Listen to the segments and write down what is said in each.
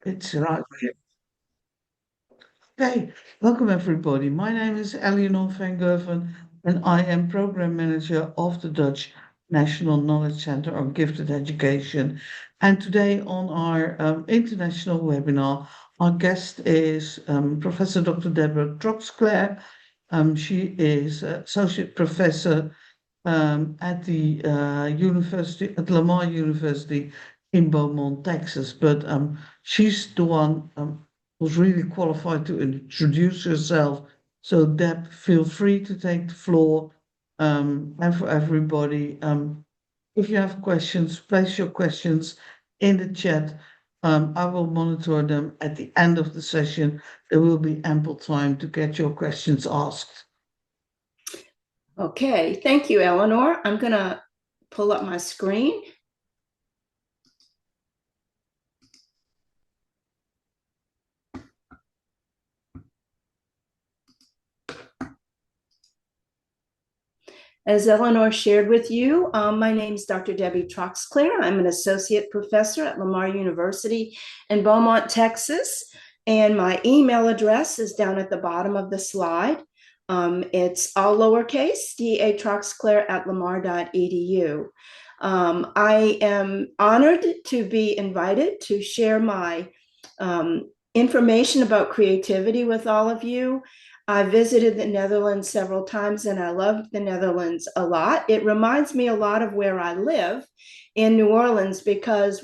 It's right here. Okay, welcome everybody. My name is Eleanor van Gerven and I am Program Manager of the Dutch National Knowledge Center on Gifted Education. And today on our international webinar, our guest is Professor Dr. Debbie Troxclair. She is Associate Professor at the university, at Lamar University in Beaumont, Texas. But she's the one who's really qualified to introduce herself. So Deb, feel free to take the floor. And for everybody, if you have questions, place your questions in the chat. I will monitor them at the end of the session. There will be ample time to get your questions asked. Okay, thank you, Eleanor. I'm going to pull up my screen. As Eleanor shared with you, my name is Dr. Debbie Troxclair. I'm an associate professor at Lamar University in Beaumont, Texas, and my email address is down at the bottom of the slide. It's all lowercase, datroxclair@lamar.edu. I am honored to be invited to share my information about creativity with all of you. I visited the Netherlands several times and I loved the Netherlands a lot. It reminds me a lot of where I live in New Orleans because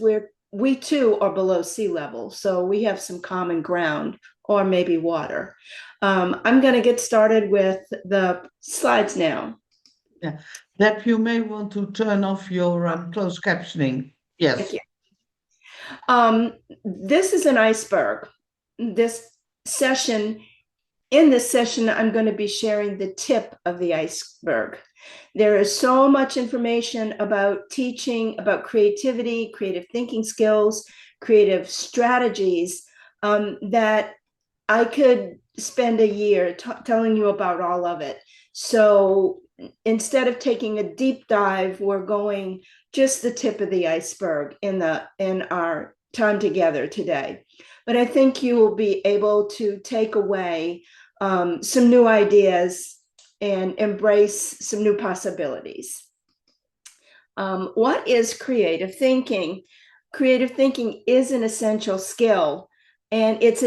we too are below sea level. So we have some common ground or maybe water. I'm going to get started with the slides now. Yeah, Deb, you may want to turn off your closed captioning. Yes. Thank you. This is an iceberg. In this session, I'm going to be sharing the tip of the iceberg. There is so much information about teaching, about creativity, creative thinking skills, creative strategies that I could spend a year telling you about all of it. So instead of taking a deep dive, we're going just the tip of the iceberg in our time together today. But I think you will be able to take away some new ideas and embrace some new possibilities. What is creative thinking? Creative thinking is an essential skill, and it's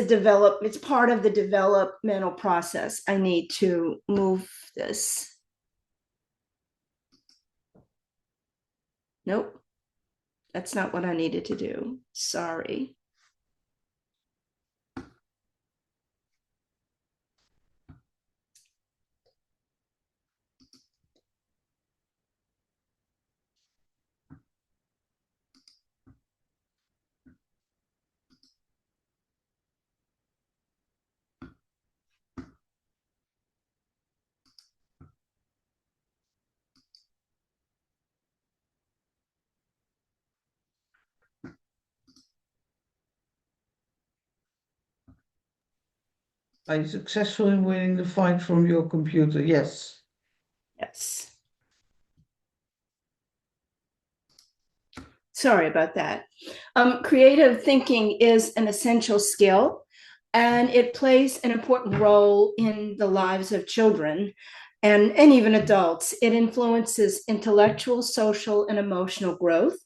part of the developmental process. I need to move this. Nope, that's not what I needed to do. Sorry. Are you successful in winning the fight from your computer? Yes. Yes. Sorry about that. Creative thinking is an essential skill, and it plays an important role in the lives of children and even adults. It influences intellectual, social, and emotional growth.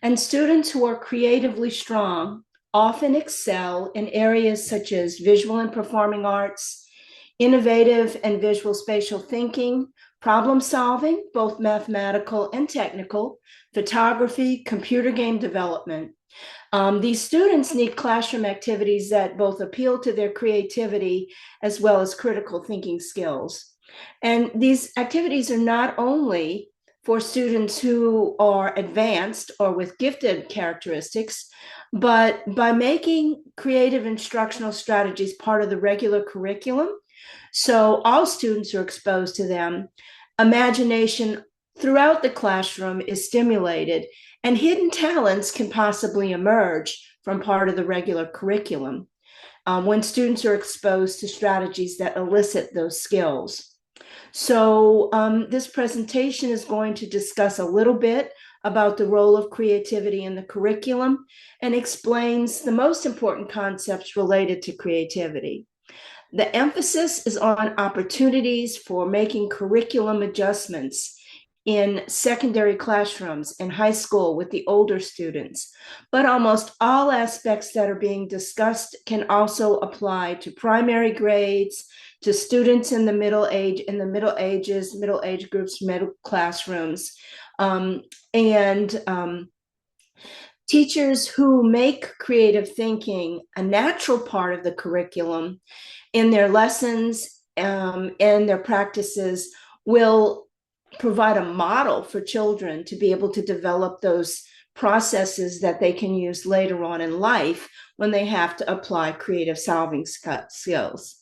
And students who are creatively strong often excel in areas such as visual and performing arts, innovative and visual spatial thinking, problem solving, both mathematical and technical, photography, computer game development. These students need classroom activities that both appeal to their creativity as well as critical thinking skills. And these activities are not only for students who are advanced or with gifted characteristics, but by making creative instructional strategies part of the regular curriculum, so all students are exposed to them, imagination throughout the classroom is stimulated, and hidden talents can possibly emerge from part of the regular curriculum when students are exposed to strategies that elicit those skills. So this presentation is going to discuss a little bit about the role of creativity in the curriculum and explains the most important concepts related to creativity. The emphasis is on opportunities for making curriculum adjustments in secondary classrooms and high school with the older students, but almost all aspects that are being discussed can also apply to primary grades, to students in the middle age groups, middle classrooms, and teachers who make creative thinking a natural part of the curriculum in their lessons and their practices will provide a model for children to be able to develop those processes that they can use later on in life when they have to apply creative solving skills.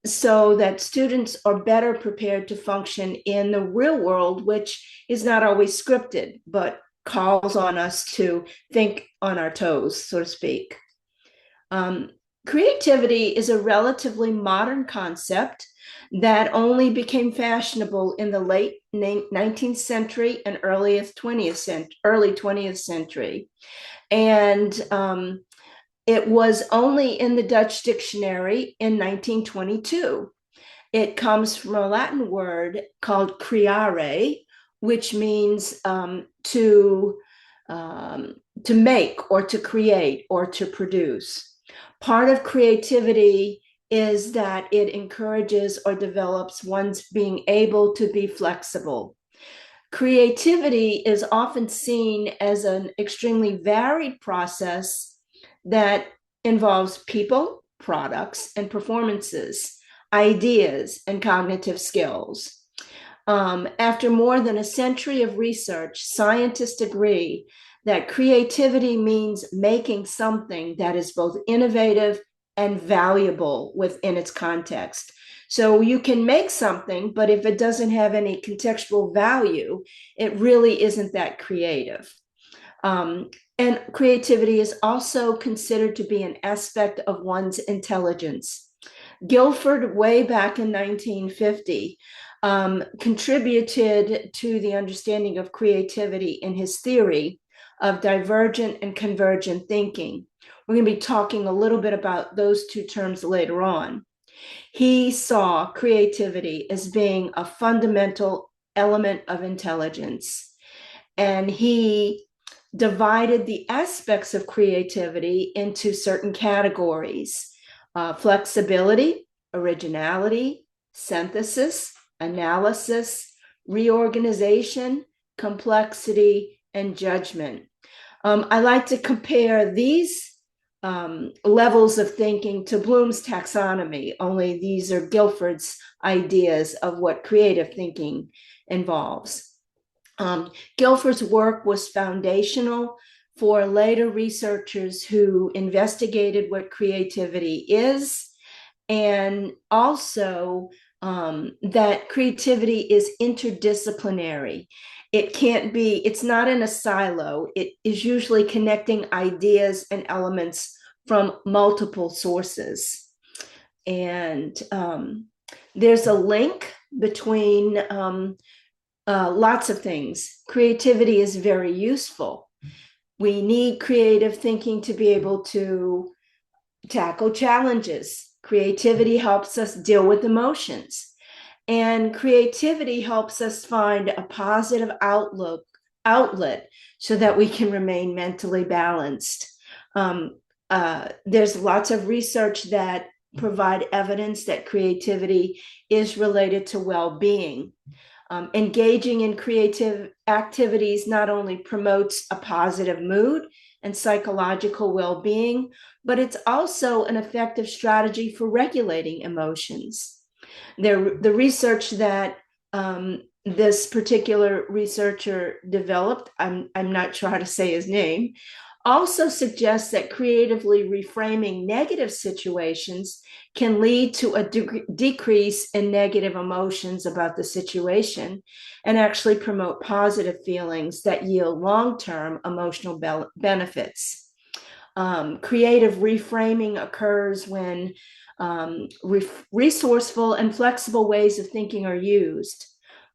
So that students are better prepared to function in the real world, which is not always scripted, but calls on us to think on our toes, so to speak. Creativity is a relatively modern concept that only became fashionable in the late 19th century and early 20th century. And it was only in the Dutch dictionary in 1922. It comes from a Latin word called creare, which means to make or to create or to produce. Part of creativity is that it encourages or develops one's being able to be flexible. Creativity is often seen as an extremely varied process that involves people, products, and performances, ideas, and cognitive skills. After more than a century of research, scientists agree that creativity means making something that is both innovative and valuable within its context. So you can make something, but if it doesn't have any contextual value, it really isn't that creative. And creativity is also considered to be an aspect of one's intelligence. Guilford, way back in 1950, contributed to the understanding of creativity in his theory of divergent and convergent thinking. We're going to be talking a little bit about those two terms later on. He saw creativity as being a fundamental element of intelligence, and he divided the aspects of creativity into certain categories: flexibility, originality, synthesis, analysis, reorganization, complexity, and judgment. I like to compare these levels of thinking to Bloom's taxonomy, only these are Guilford's ideas of what creative thinking involves. Guilford's work was foundational for later researchers who investigated what creativity is, and also that creativity is interdisciplinary. It's not in a silo. It is usually connecting ideas and elements from multiple sources. And there's a link between lots of things. Creativity is very useful. We need creative thinking to be able to tackle challenges. Creativity helps us deal with emotions. And creativity helps us find a positive outlet so that we can remain mentally balanced. There's lots of research that provide evidence that creativity is related to well-being. Engaging in creative activities not only promotes a positive mood and psychological well-being, but it's also an effective strategy for regulating emotions. The research that this particular researcher developed, I'm not sure how to say his name, also suggests that creatively reframing negative situations can lead to a decrease in negative emotions about the situation and actually promote positive feelings that yield long-term emotional benefits. Creative reframing occurs when resourceful and flexible ways of thinking are used.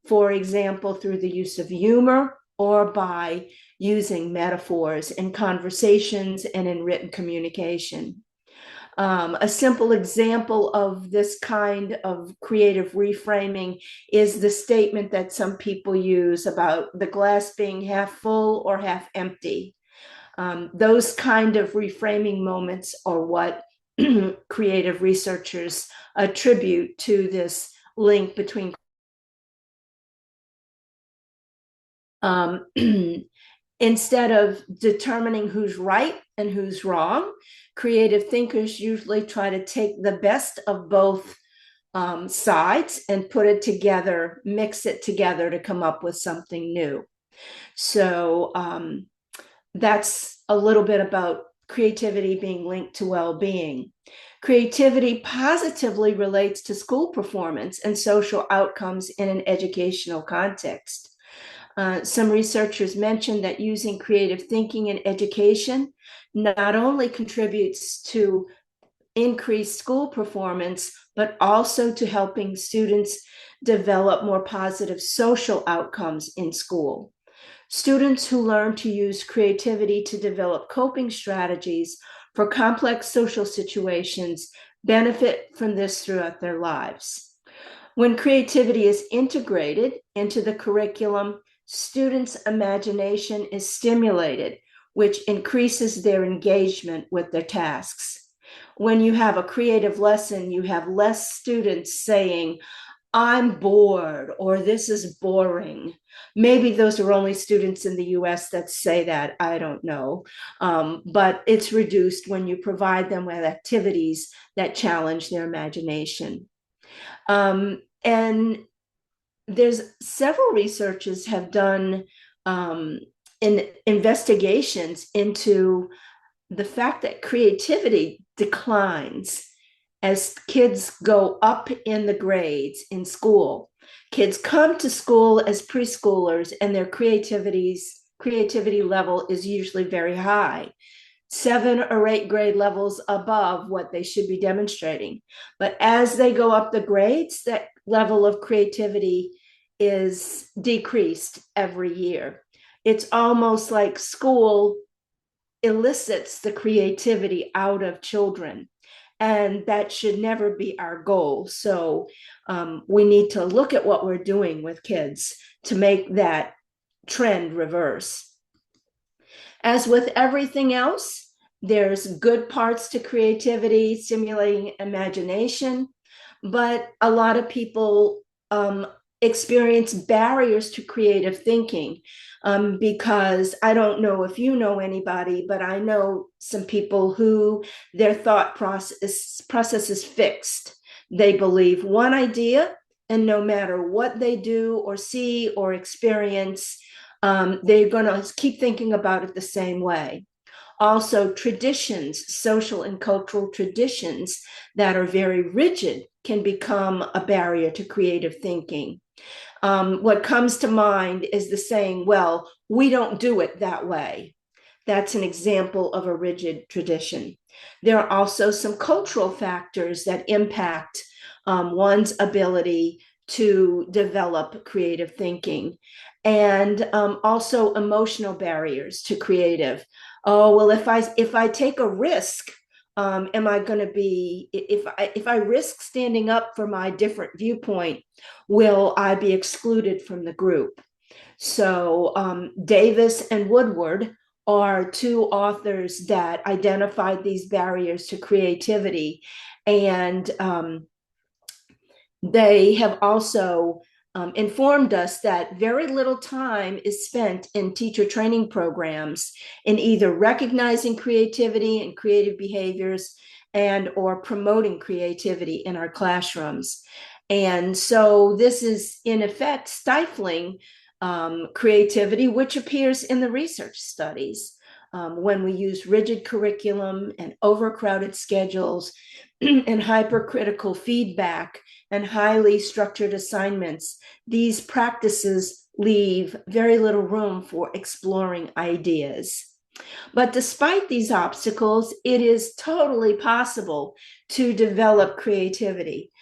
For example, through the use of humor, or by using metaphors in conversations and in written communication. A simple example of this kind of creative reframing is the statement that some people use about the glass being half full or half empty. Those kind of reframing moments are what creative researchers attribute to this link between instead of determining who's right and who's wrong, creative thinkers usually try to take the best of both sides and put it together, mix it together to come up with something new. So that's a little bit about creativity being linked to well-being. Creativity positively relates to school performance and social outcomes in an educational context. Some researchers mentioned that using creative thinking in education not only contributes to increased school performance, but also to helping students develop more positive social outcomes in school. Students who learn to use creativity to develop coping strategies for complex social situations benefit from this throughout their lives. When creativity is integrated into the curriculum, students' imagination is stimulated, which increases their engagement with their tasks. When you have a creative lesson, you have less students saying, "I'm bored," or "this is boring." Maybe those are only students in the US that say that, I don't know. But it's reduced when you provide them with activities that challenge their imagination. And there's several researchers have done investigations into the fact that creativity declines as kids go up in the grades in school. Kids come to school as preschoolers and their creativity level is usually very high, 7 or 8 grade levels above what they should be demonstrating. But as they go up the grades, that level of creativity is decreased every year. It's almost like school elicits the creativity out of children, and that should never be our goal. So we need to look at what we're doing with kids to make that trend reverse. As with everything else, there's good parts to creativity, stimulating imagination, but a lot of people experience barriers to creative thinking because I don't know if you know anybody, but I know some people who their thought process is fixed. They believe one idea, and no matter what they do or see or experience, they're going to keep thinking about it the same way. Also, traditions, social and cultural traditions that are very rigid can become a barrier to creative thinking. What comes to mind is the saying, "Well, we don't do it that way." That's an example of a rigid tradition. There are also some cultural factors that impact one's ability to develop creative thinking, and also emotional barriers to creative. Oh, well, if I take a risk, am I going to be, if I risk standing up for my different viewpoint, will I be excluded from the group? So Davis and Woodward are 2 authors that identified these barriers to creativity, and they have also informed us that very little time is spent in teacher training programs in either recognizing creativity and creative behaviors and or promoting creativity in our classrooms. And so this is in effect stifling creativity, which appears in the research studies. When we use rigid curriculum and overcrowded schedules and hypercritical feedback and highly structured assignments, these practices leave very little room for exploring ideas. But despite these obstacles, it is totally possible to develop creativity.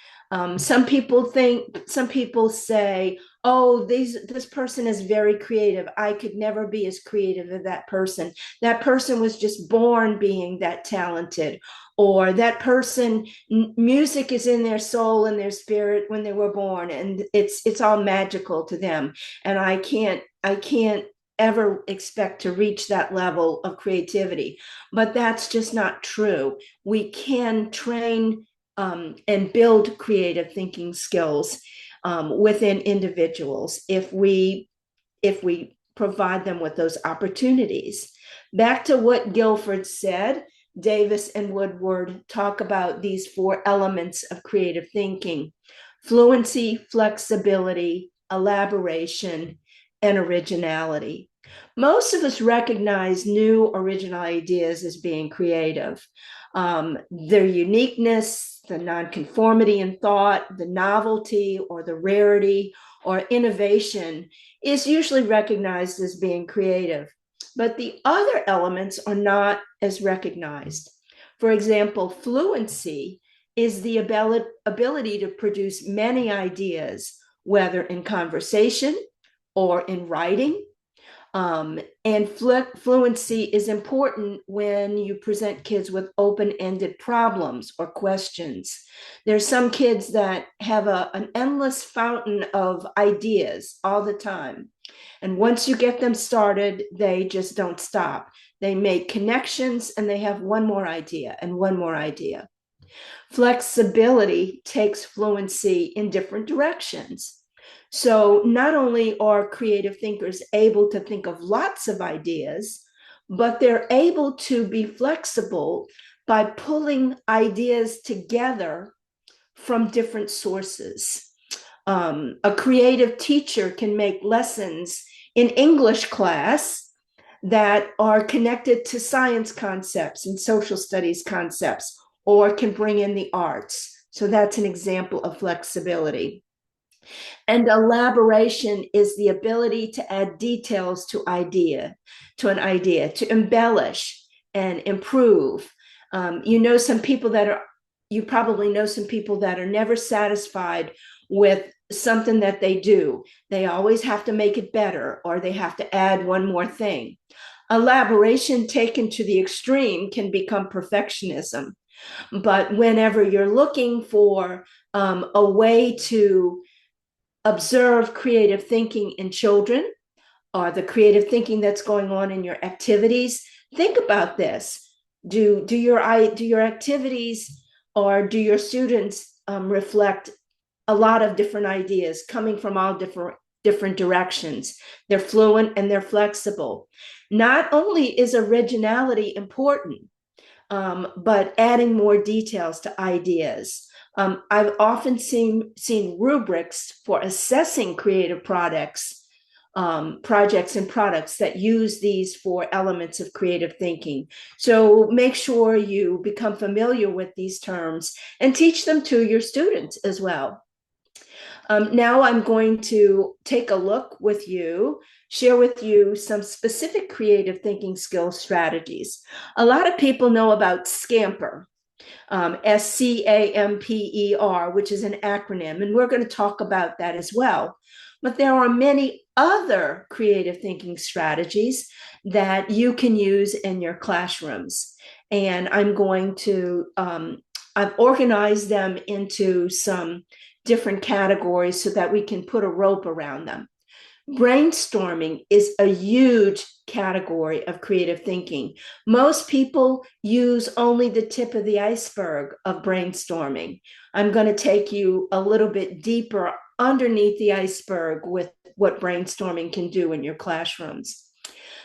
Some people say, oh, this person is very creative. I could never be as creative as that person. That person was just born being that talented. Or that person, music is in their soul and their spirit when they were born, and it's all magical to them. And I can't ever expect to reach that level of creativity. But that's just not true. We can train and build creative thinking skills within individuals if we provide them with those opportunities. Back to what Guilford said, Davis and Woodward talk about these 4 elements of creative thinking: fluency, flexibility, elaboration, and originality. Most of us recognize new original ideas as being creative. Their uniqueness, the nonconformity in thought, the novelty or the rarity or innovation is usually recognized as being creative. But the other elements are not as recognized. For example, fluency is the ability to produce many ideas, whether in conversation or in writing. And fluency is important when you present kids with open-ended problems or questions. There's some kids that have an endless fountain of ideas all the time. And once you get them started, they just don't stop. They make connections and they have one more idea and one more idea. Flexibility takes fluency in different directions. So not only are creative thinkers able to think of lots of ideas, but they're able to be flexible by pulling ideas together from different sources. A creative teacher can make lessons in English class that are connected to science concepts and social studies concepts, or can bring in the arts. So that's an example of flexibility. And elaboration is the ability to add details to an idea, to embellish and improve. You probably know some people that are never satisfied with something that they do. They always have to make it better, or they have to add one more thing. Elaboration taken to the extreme can become perfectionism. But whenever you're looking for a way to observe creative thinking in children, or the creative thinking that's going on in your activities, think about this. Do your activities or do your students reflect a lot of different ideas coming from all different directions? They're fluent and they're flexible. Not only is originality important, but adding more details to ideas. I've often seen rubrics for assessing creative projects and products that use these 4 elements of creative thinking. So make sure you become familiar with these terms and teach them to your students as well. Now I'm going to take a look with you, share with you some specific creative thinking skill strategies. A lot of people know about SCAMPER, SCAMPER, which is an acronym, and we're going to talk about that as well. But there are many other creative thinking strategies that you can use in your classrooms. And I'm going to, I've organized them into some different categories so that we can put a rope around them. Brainstorming is a huge category of creative thinking. Most people use only the tip of the iceberg of brainstorming. I'm going to take you a little bit deeper underneath the iceberg with what brainstorming can do in your classrooms.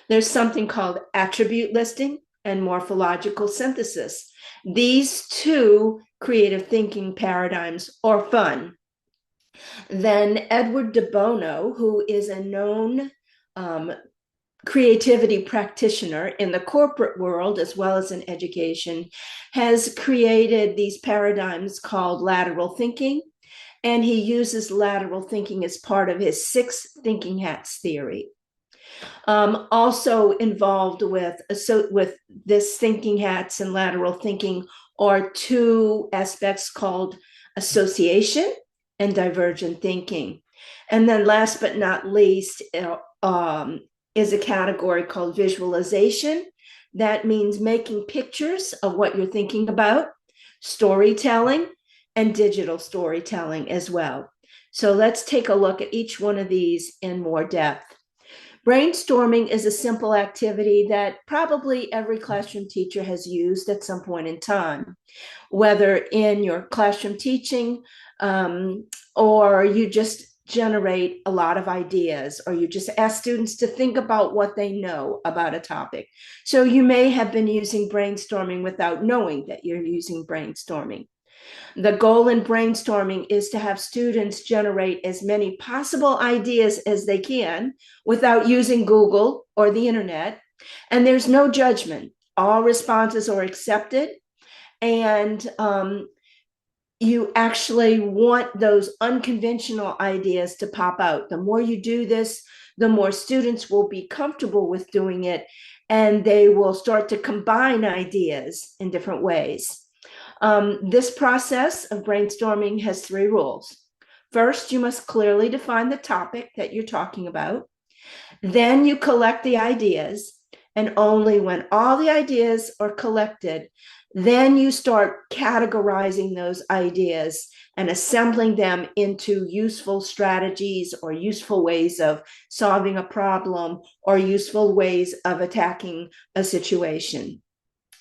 There's something called attribute listing and morphological synthesis. These 2 creative thinking paradigms are fun. Then Edward de Bono, who is a known creativity practitioner in the corporate world as well as in education, has created these paradigms called lateral thinking, and he uses lateral thinking as part of his 6 thinking hats theory. Also involved with this thinking hats and lateral thinking are 2 aspects called association and divergent thinking. And then last but not least is a category called visualization. That means making pictures of what you're thinking about, storytelling, and digital storytelling as well. So let's take a look at each one of these in more depth. Brainstorming is a simple activity that probably every classroom teacher has used at some point in time, whether in your classroom teaching or you just generate a lot of ideas, or you just ask students to think about what they know about a topic. So you may have been using brainstorming without knowing that you're using brainstorming. The goal in brainstorming is to have students generate as many possible ideas as they can without using Google or the internet. And there's no judgment. All responses are accepted. And you actually want those unconventional ideas to pop out. The more you do this, the more students will be comfortable with doing it, and they will start to combine ideas in different ways. This process of brainstorming has 3 rules. First, you must clearly define the topic that you're talking about. Then you collect the ideas, and only when all the ideas are collected, then you start categorizing those ideas and assembling them into useful strategies or useful ways of solving a problem or useful ways of attacking a situation.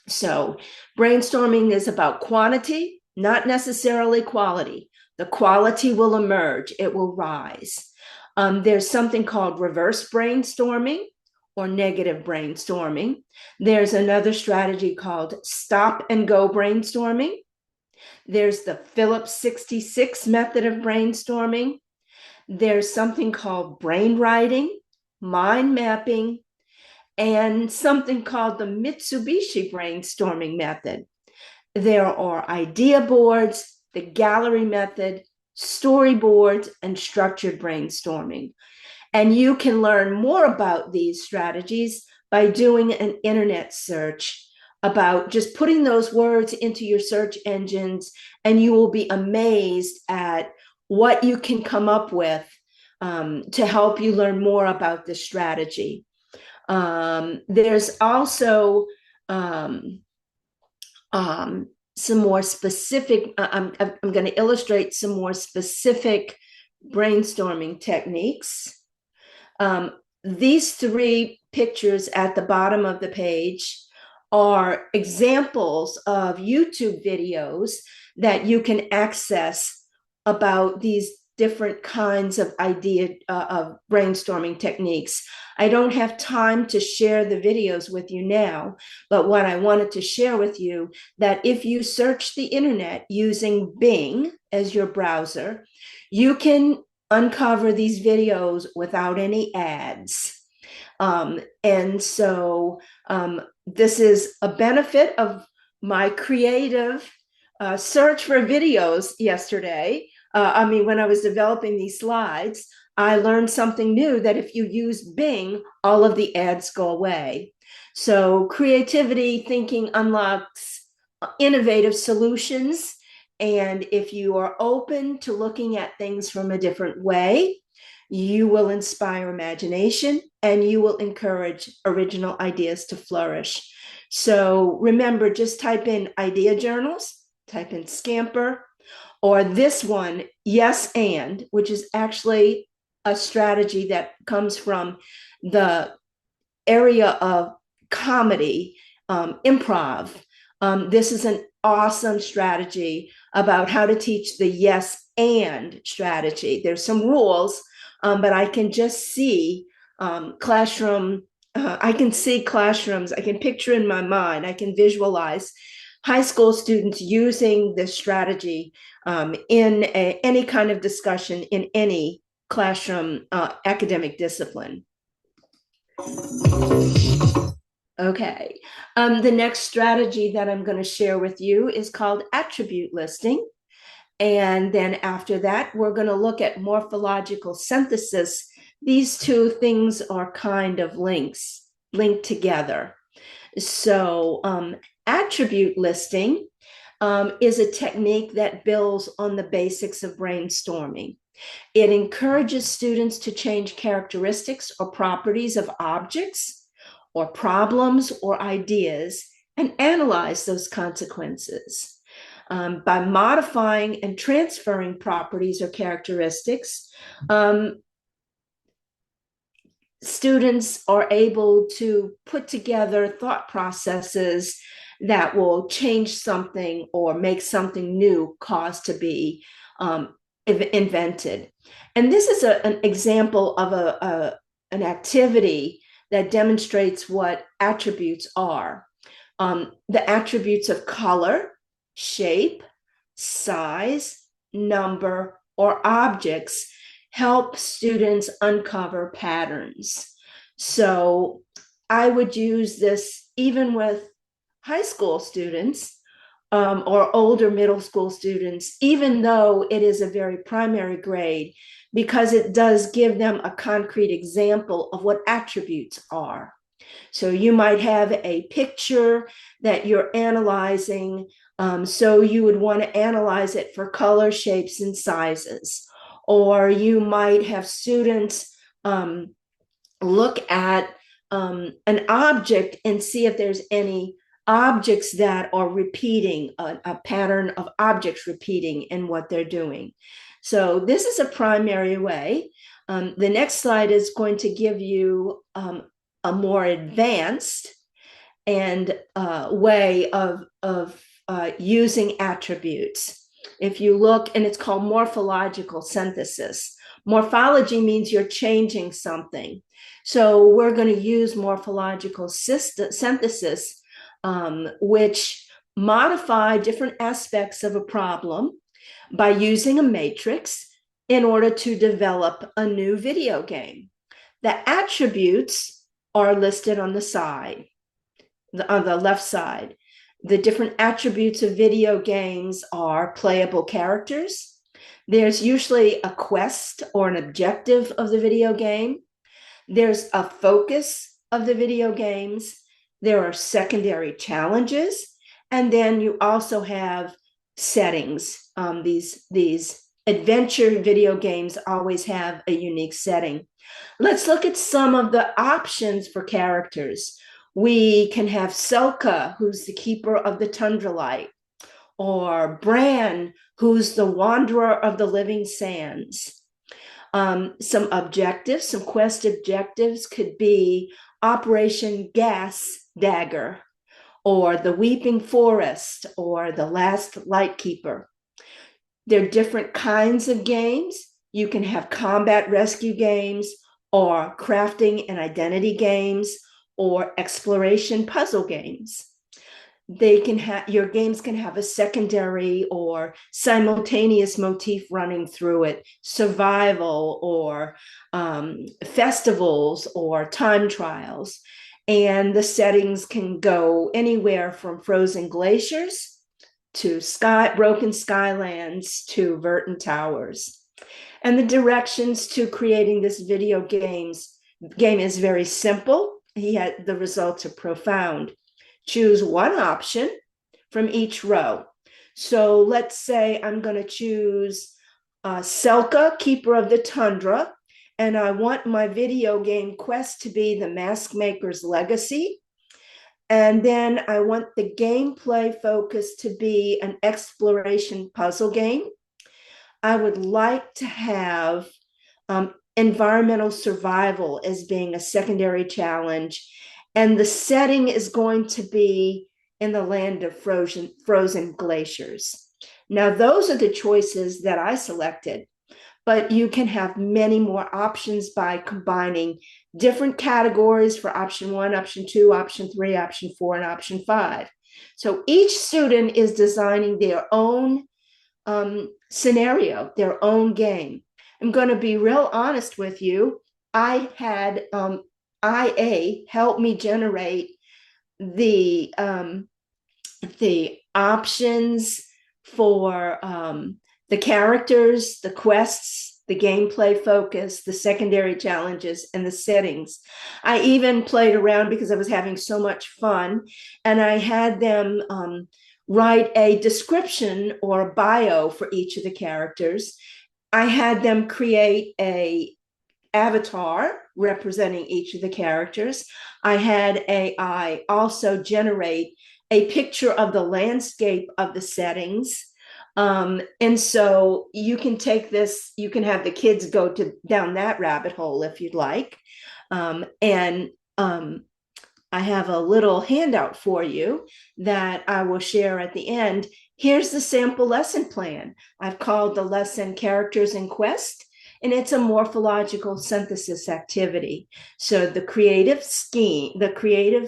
So brainstorming is about quantity, not necessarily quality. The quality will emerge, it will rise. There's something called reverse brainstorming or negative brainstorming. There's another strategy called stop and go brainstorming. There's the Phillips 66 method of brainstorming. There's something called brain writing, mind mapping, and something called the Mitsubishi brainstorming method. There are idea boards, the gallery method, storyboards, and structured brainstorming. And you can learn more about these strategies by doing an internet search, about just putting those words into your search engines, and you will be amazed at what you can come up with to help you learn more about this strategy. There's also some more specific, I'm going to illustrate some more specific brainstorming techniques. These 3 pictures at the bottom of the page are examples of YouTube videos that you can access about these different kinds of of brainstorming techniques. I don't have time to share the videos with you now, but what I wanted to share with you, that if you search the internet using Bing as your browser, you can uncover these videos without any ads. And so this is a benefit of my creative search for videos yesterday. When I was developing these slides, I learned something new, that if you use Bing, all of the ads go away. So creativity thinking unlocks innovative solutions. And if you are open to looking at things from a different way, you will inspire imagination and you will encourage original ideas to flourish. So remember, just type in idea journals, type in Scamper, or this one, yes and, which is actually a strategy that comes from the area of comedy, improv. This is an awesome strategy about how to teach the yes and strategy. There's some rules, but I can just see classrooms, I can picture in my mind, I can visualize high school students using this strategy in any kind of discussion in any classroom academic discipline. Okay, the next strategy that I'm going to share with you is called attribute listing. And then after that, we're going to look at morphological synthesis. These 2 things are kind of linked together. So attribute listing is a technique that builds on the basics of brainstorming. It encourages students to change characteristics or properties of objects or problems or ideas and analyze those consequences. By modifying and transferring properties or characteristics, students are able to put together thought processes that will change something or make something new cause to be invented. And this is an example of an activity that demonstrates what attributes are. The attributes of color, shape, size, number, or objects help students uncover patterns. So I would use this even with high school students or older middle school students, even though it is a very primary grade, because it does give them a concrete example of what attributes are. So you might have a picture that you're analyzing, so you would want to analyze it for color, shapes, and sizes. Or you might have students look at an object and see if there's any objects that are repeating, a pattern of objects repeating in what they're doing. So this is a primary way. The next slide is going to give you a more advanced and way of using attributes. If you look, and it's called morphological synthesis. Morphology means you're changing something. So we're going to use morphological synthesis, which modify different aspects of a problem by using a matrix in order to develop a new video game. The attributes are listed on the side, on the left side. The different attributes of video games are playable characters. There's usually a quest or an objective of the video game. There's a focus of the video games. There are secondary challenges. And then you also have settings. These adventure video games always have a unique setting. Let's look at some of the options for characters. We can have Selka, who's the keeper of the tundra light, or Bran, who's the wanderer of the living sands. Some objectives, some quest objectives could be Operation Gas Dagger, or the Weeping Forest, or the Last Lightkeeper. There are different kinds of games. You can have combat rescue games, or crafting and identity games, or exploration puzzle games. Your games can have a secondary or simultaneous motif running through it, survival or festivals or time trials. And the settings can go anywhere from frozen glaciers to broken skylands to Verton Towers. And the directions to creating this video game is very simple. The results are profound. Choose one option from each row. So let's say I'm going to choose Selka, Keeper of the Tundra, and I want my video game quest to be the Mask Maker's Legacy. And then I want the gameplay focus to be an exploration puzzle game. I would like to have environmental survival as being a secondary challenge. And the setting is going to be in the land of frozen glaciers. Now, those are the choices that I selected, but you can have many more options by combining different categories for option 1, option 2, option 3, option 4, and option 5. So each student is designing their own scenario, their own game. I'm going to be real honest with you. I had IA help me generate the options for the characters, the quests, the gameplay focus, the secondary challenges, and the settings. I even played around because I was having so much fun, and I had them write a description or a bio for each of the characters. I had them create a avatar representing each of the characters. I had AI also generate a picture of the landscape of the settings. And so you can take this, you can have the kids go down that rabbit hole if you'd like. And I have a little handout for you that I will share at the end. Here's the sample lesson plan. I've called the lesson Characters in Quest, and it's a morphological synthesis activity. So the creative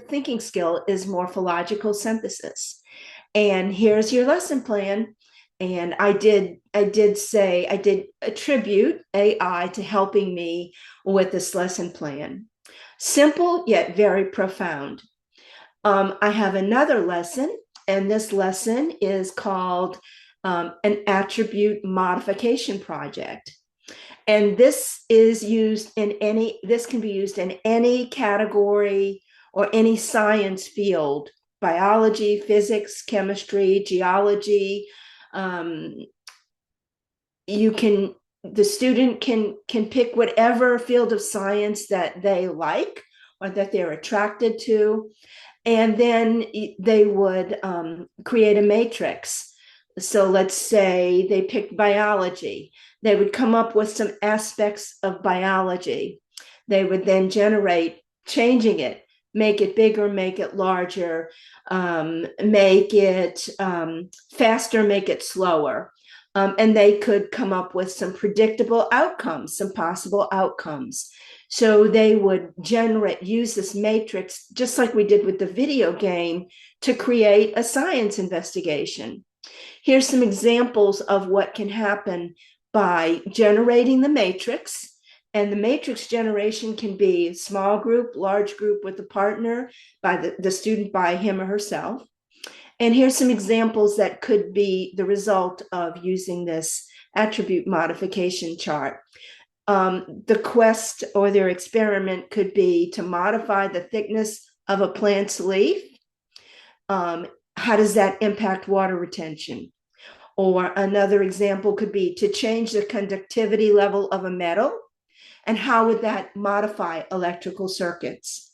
thinking skill is morphological synthesis. And here's your lesson plan. And I did attribute AI to helping me with this lesson plan. Simple yet very profound. I have another lesson, and this lesson is called an attribute modification project. And this can be used in any category or any science field: biology, physics, chemistry, geology. The student can pick whatever field of science that they like or that they're attracted to, and then they would create a matrix. So let's say they picked biology. They would come up with some aspects of biology. They would then generate, changing it, make it bigger, make it larger, make it faster, make it slower. And they could come up with some predictable outcomes, some possible outcomes. So they would use this matrix, just like we did with the video game, to create a science investigation. Here's some examples of what can happen by generating the matrix. And the matrix generation can be small group, large group with a partner, by the student by him or herself. And here's some examples that could be the result of using this attribute modification chart. The quest or their experiment could be to modify the thickness of a plant's leaf. How does that impact water retention? Or another example could be to change the conductivity level of a metal. And how would that modify electrical circuits?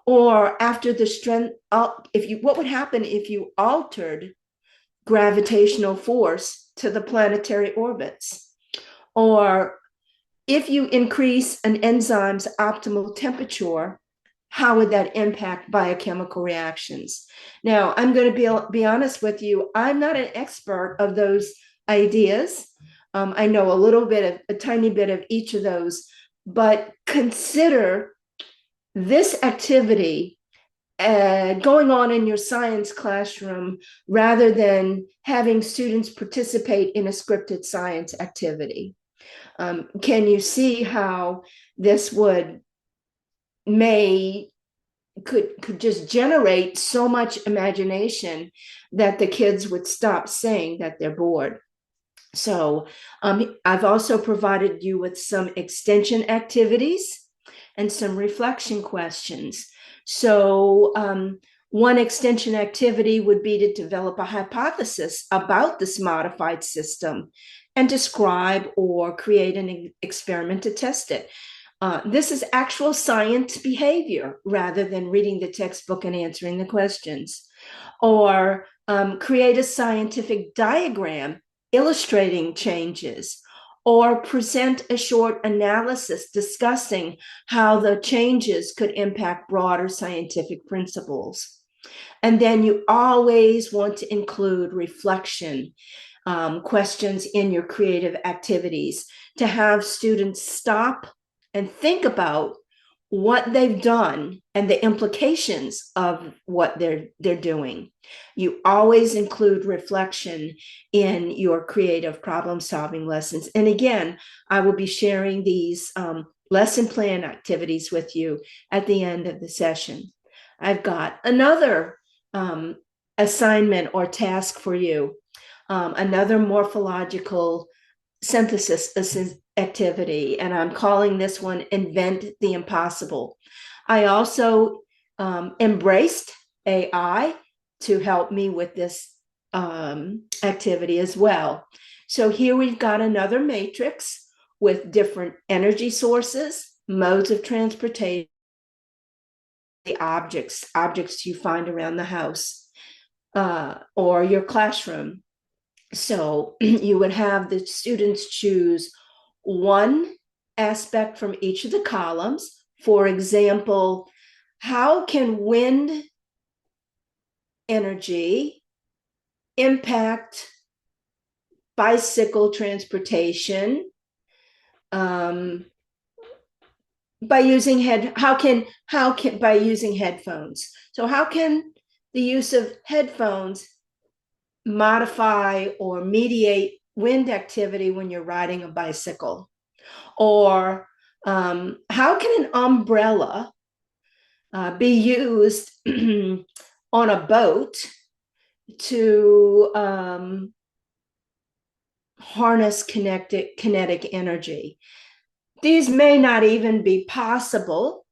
Or after the strength, what would happen if you altered gravitational force to the planetary orbits? Or if you increase an enzyme's optimal temperature, how would that impact biochemical reactions? Now, I'm going to be honest with you. I'm not an expert of those ideas. I know a tiny bit of each of those, but consider this activity going on in your science classroom rather than having students participate in a scripted science activity. Can you see how this could just generate so much imagination that the kids would stop saying that they're bored? So I've also provided you with some extension activities and some reflection questions. So one extension activity would be to develop a hypothesis about this modified system and describe or create an experiment to test it. This is actual science behavior rather than reading the textbook and answering the questions. Or create a scientific diagram illustrating changes, or present a short analysis discussing how the changes could impact broader scientific principles. And then you always want to include reflection questions in your creative activities to have students stop and think about what they've done and the implications of what they're doing. You always include reflection in your creative problem-solving lessons. And again, I will be sharing these lesson plan activities with you at the end of the session. I've got another assignment or task for you, another morphological synthesis activity, and I'm calling this one Invent the Impossible. I also embraced AI to help me with this activity as well. So here we've got another matrix with different energy sources, modes of transportation, objects you find around the house or your classroom. So you would have the students choose one aspect from each of the columns. For example, how can wind energy impact bicycle transportation by using by using headphones? So how can the use of headphones modify or mediate wind activity when you're riding a bicycle? Or how can an umbrella be used on a boat to harness kinetic energy? These may not even be possible,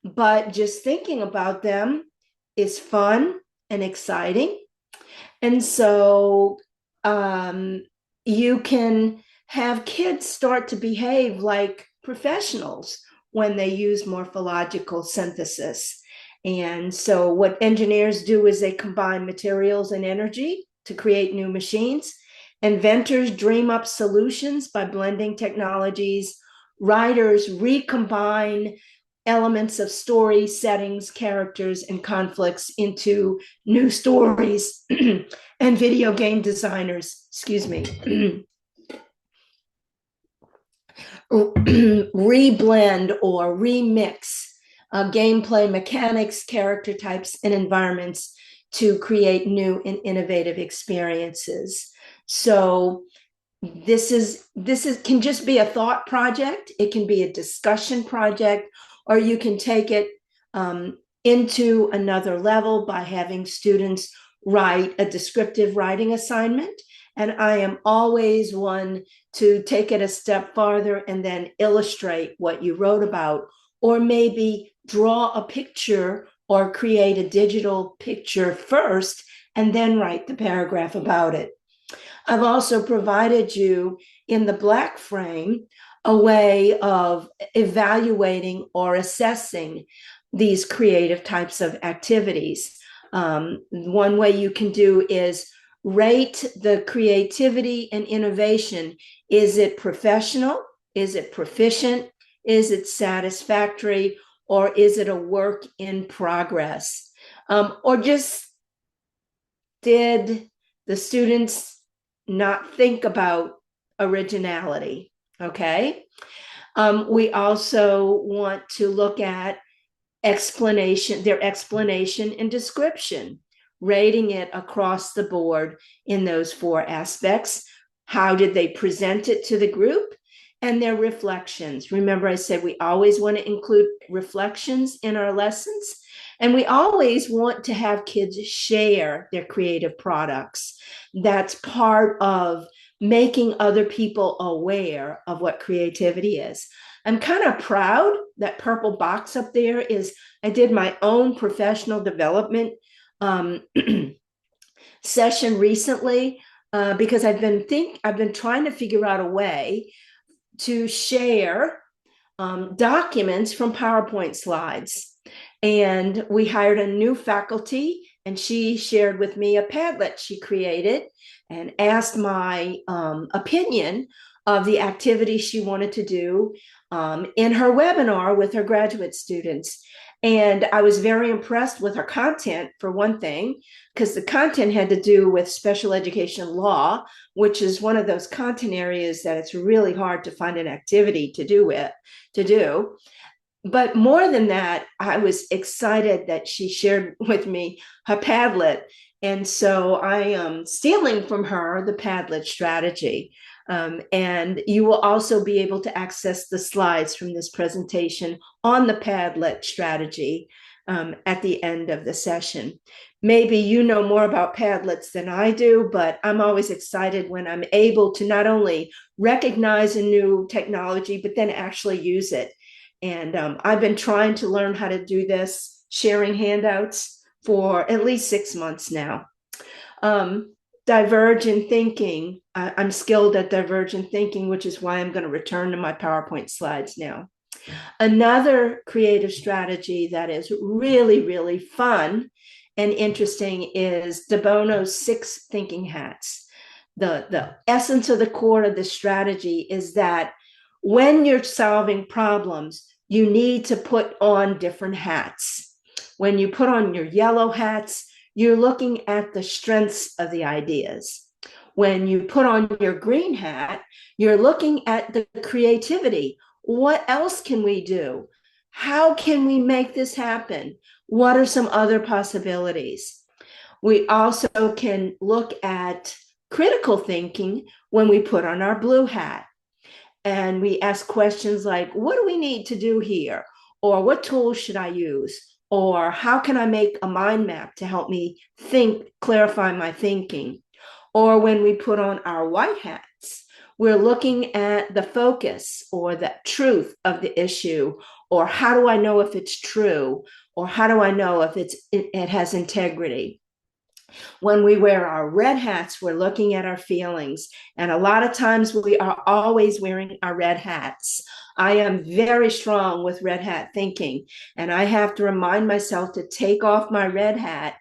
but just thinking about them is fun and exciting. And so you can have kids start to behave like professionals when they use morphological synthesis. And so what engineers do is they combine materials and energy to create new machines. Inventors dream up solutions by blending technologies. Writers recombine elements of story, settings, characters, and conflicts into new stories. And video game designers, reblend or remix gameplay mechanics, character types, and environments to create new and innovative experiences. So this can just be a thought project. It can be a discussion project, or you can take it into another level by having students write a descriptive writing assignment. And I am always one to take it a step farther and then illustrate what you wrote about, or maybe draw a picture or create a digital picture first and then write the paragraph about it. I've also provided you in the Black frame a way of evaluating or assessing these creative types of activities. One way you can do is rate the creativity and innovation. Is it professional? Is it proficient? Is it satisfactory? Or is it a work in progress? Or just did the students not think about originality? Okay. We also want to look at their explanation and description, rating it across the board in those 4 aspects. How did they present it to the group? And their reflections. Remember, I said we always want to include reflections in our lessons. And we always want to have kids share their creative products. That's part of making other people aware of what creativity is. I'm kind of proud that purple box up there is, I did my own professional development session recently because I've been trying to figure out a way to share documents from PowerPoint slides. And we hired a new faculty, and she shared with me a Padlet she created and asked my opinion of the activity she wanted to do in her webinar with her graduate students. And I was very impressed with her content, for one thing, because the content had to do with special education law, which is one of those content areas that it's really hard to find an activity to do. But more than that, I was excited that she shared with me her Padlet. And so I am stealing from her the Padlet strategy. And you will also be able to access the slides from this presentation on the Padlet strategy at the end of the session. Maybe you know more about Padlets than I do, but I'm always excited when I'm able to not only recognize a new technology, but then actually use it. And I've been trying to learn how to do this, sharing handouts for at least 6 months now. divergent thinking, I'm skilled at divergent thinking, which is why I'm going to return to my PowerPoint slides now. Another creative strategy that is really, really fun and interesting is De Bono's 6 thinking hats. The essence of the core of the strategy is that when you're solving problems, you need to put on different hats. When you put on your yellow hats, you're looking at the strengths of the ideas. When you put on your green hat, you're looking at the creativity. What else can we do? How can we make this happen? What are some other possibilities? We also can look at critical thinking when we put on our blue hat. And we ask questions like, what do we need to do here? Or what tools should I use? Or how can I make a mind map to help me think, clarify my thinking? Or when we put on our white hats, we're looking at the focus or the truth of the issue, or how do I know if it's true? Or how do I know if it has integrity? When we wear our red hats, we're looking at our feelings. And a lot of times we are always wearing our red hats. I am very strong with red hat thinking, and I have to remind myself to take off my red hat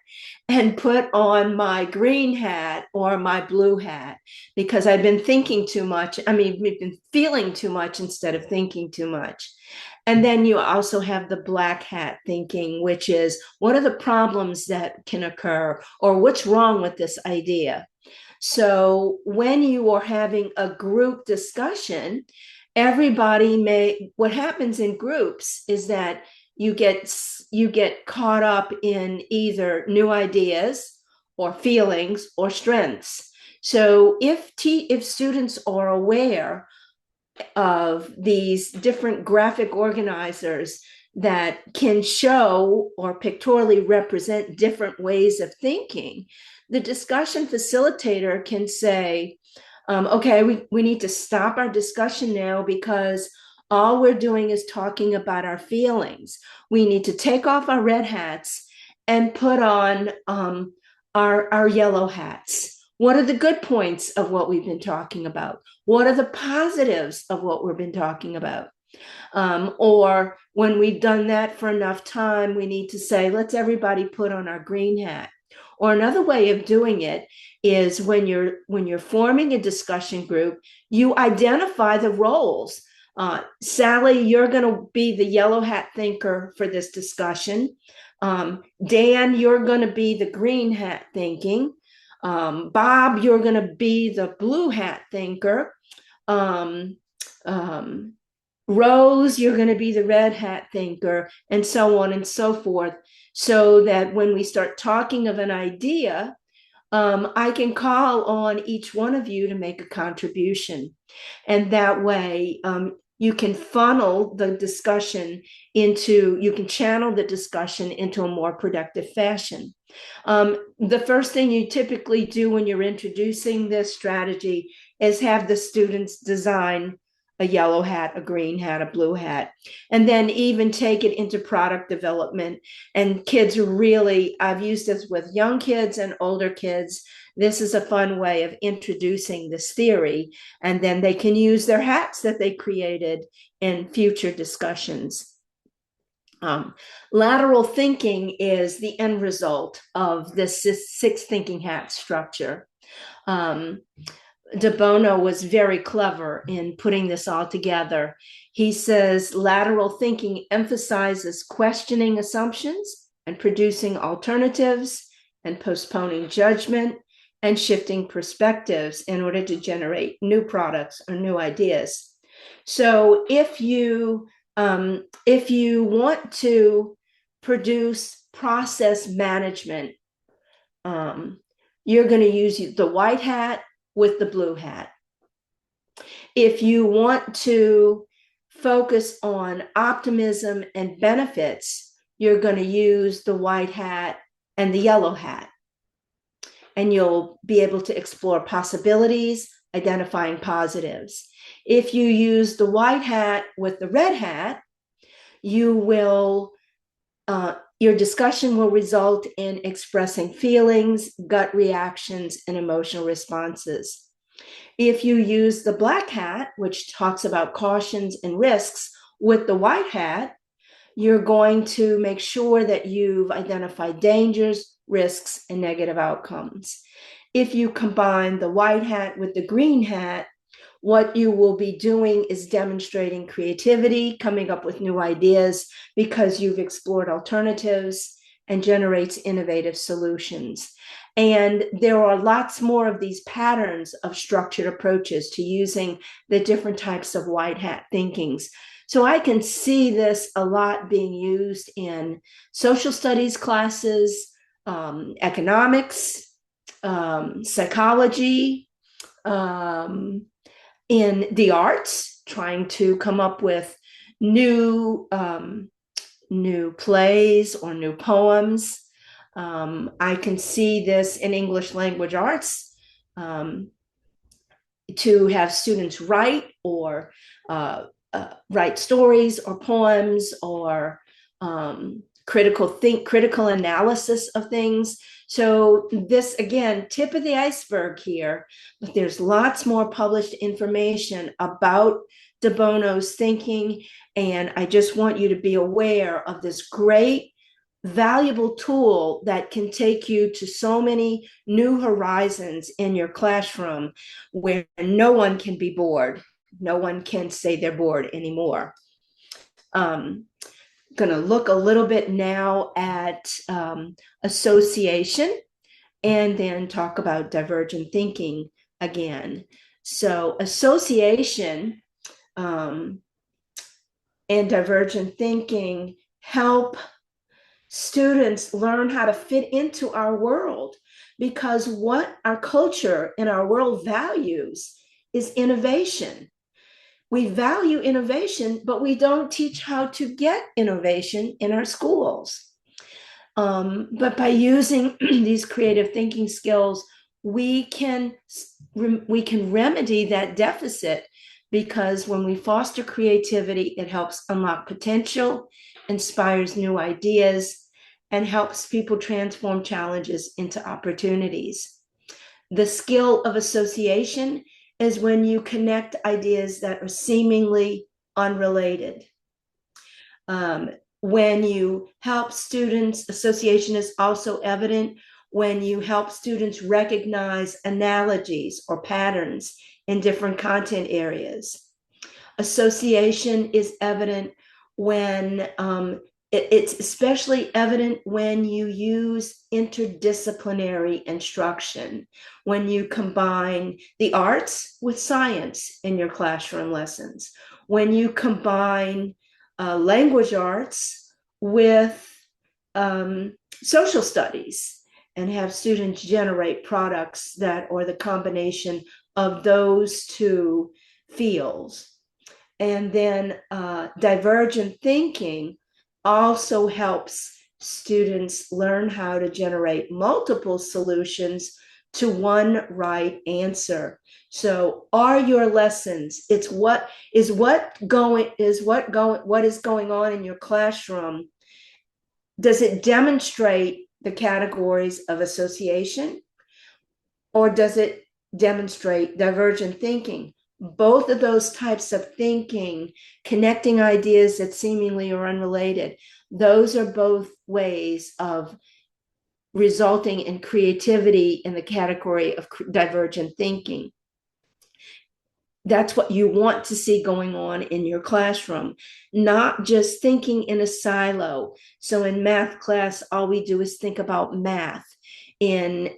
and put on my green hat or my blue hat, because I've been thinking too much. We've been feeling too much instead of thinking too much. And then you also have the black hat thinking, which is, what are the problems that can occur, or what's wrong with this idea? So when you are having a group discussion, what happens in groups is that you get caught up in either new ideas or feelings or strengths. So if students are aware of these different graphic organizers that can show or pictorially represent different ways of thinking, the discussion facilitator can say, okay, we need to stop our discussion now because all we're doing is talking about our feelings. We need to take off our red hats and put on our yellow hats. What are the good points of what we've been talking about? What are the positives of what we've been talking about? Or when we've done that for enough time, we need to say, let's everybody put on our green hat. Or another way of doing it is when you're forming a discussion group, you identify the roles. Sally, you're going to be the yellow hat thinker for this discussion. Dan, you're going to be the green hat thinking. Bob, you're going to be the blue hat thinker. Rose, you're going to be the red hat thinker, and so on and so forth, so that when we start talking of an idea, I can call on each one of you to make a contribution. And that way, you can channel the discussion into a more productive fashion. The first thing you typically do when you're introducing this strategy is have the students design a yellow hat, a green hat, a blue hat, and then even take it into product development. And kids really, I've used this with young kids and older kids. This is a fun way of introducing this theory, and then they can use their hats that they created in future discussions. Lateral thinking is the end result of this 6 thinking hat structure. De Bono was very clever in putting this all together. He says lateral thinking emphasizes questioning assumptions and producing alternatives and postponing judgment and shifting perspectives in order to generate new products or new ideas. So if you want to produce process management, you're going to use the white hat with the blue hat. If you want to focus on optimism and benefits, you're going to use the white hat and the yellow hat. And you'll be able to explore possibilities, identifying positives. If you use the white hat with the red hat, you will Your discussion will result in expressing feelings, gut reactions, and emotional responses. If you use the black hat, which talks about cautions and risks, with the white hat, you're going to make sure that you've identified dangers, risks, and negative outcomes. If you combine the white hat with the green hat, what you will be doing is demonstrating creativity, coming up with new ideas because you've explored alternatives and generates innovative solutions. And there are lots more of these patterns of structured approaches to using the different types of white hat thinkings. So I can see this a lot being used in social studies classes, economics, psychology, in the arts, trying to come up with new plays or new poems. I can see this in English language arts, to have students write or write stories or poems or critical analysis of things. So this, again, tip of the iceberg here, but there's lots more published information about de Bono's thinking. And I just want you to be aware of this great, valuable tool that can take you to so many new horizons in your classroom where no one can be bored. No one can say they're bored anymore. Going to look a little bit now at association and then talk about divergent thinking again. So association and divergent thinking help students learn how to fit into our world, because what our culture and our world values is innovation. We value innovation, but we don't teach how to get innovation in our schools. But by using these creative thinking skills, we can remedy that deficit, because when we foster creativity, it helps unlock potential, inspires new ideas, and helps people transform challenges into opportunities. The skill of association is when you connect ideas that are seemingly unrelated. When you help students, association is also evident when you help students recognize analogies or patterns in different content areas. Association is evident when it's especially evident when you use interdisciplinary instruction, when you combine the arts with science in your classroom lessons, when you combine language arts with social studies and have students generate products that are the combination of those two fields. And then divergent thinking also helps students learn how to generate multiple solutions to one right answer. So are your lessons, it's what is going on in your classroom, does it demonstrate the categories of association, or does it demonstrate divergent thinking? Both of those types of thinking, connecting ideas that seemingly are unrelated, those are both ways of resulting in creativity in the category of divergent thinking. That's what you want to see going on in your classroom, not just thinking in a silo. So in math class, all we do is think about math. In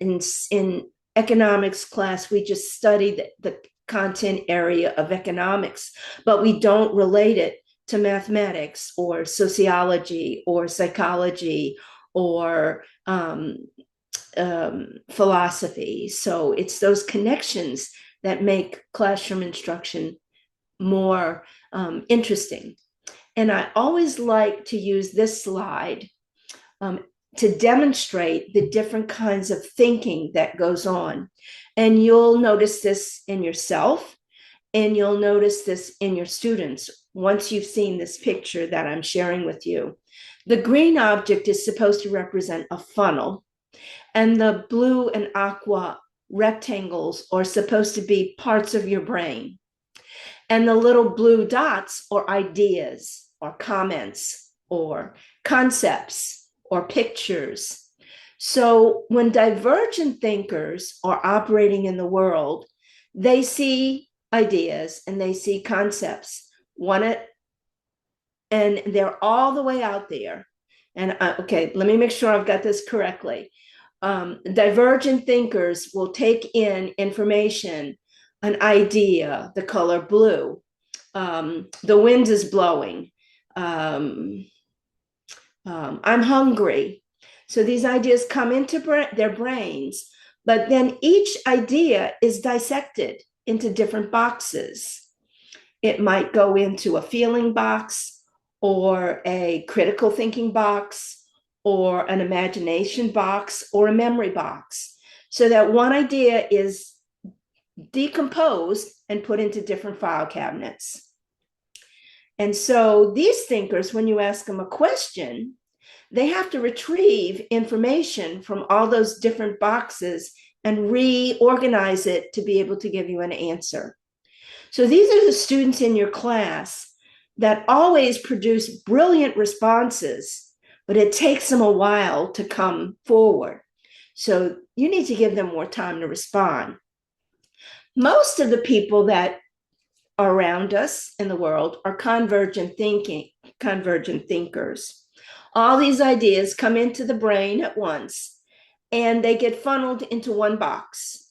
economics class, we just study the content area of economics, but we don't relate it to mathematics or sociology or psychology or philosophy. So it's those connections that make classroom instruction more interesting. And I always like to use this slide to demonstrate the different kinds of thinking that goes on. And you'll notice this in yourself, and you'll notice this in your students once you've seen this picture that I'm sharing with you. The green object is supposed to represent a funnel, and the blue and aqua rectangles are supposed to be parts of your brain. And the little blue dots are ideas or comments or concepts or pictures. So when divergent thinkers are operating in the world, they see ideas and they see concepts, and they're all the way out there. And okay, let me make sure I've got this correctly. Divergent thinkers will take in information, an idea, the color blue, the wind is blowing, I'm hungry. So these ideas come into their brains, but then each idea is dissected into different boxes. It might go into a feeling box, or a critical thinking box, or an imagination box, or a memory box, so that one idea is decomposed and put into different file cabinets. And so these thinkers, when you ask them a question, they have to retrieve information from all those different boxes and reorganize it to be able to give you an answer. So these are the students in your class that always produce brilliant responses, but it takes them a while to come forward. So you need to give them more time to respond. Most of the people that are around us in the world are convergent thinkers. All these ideas come into the brain at once, and they get funneled into one box.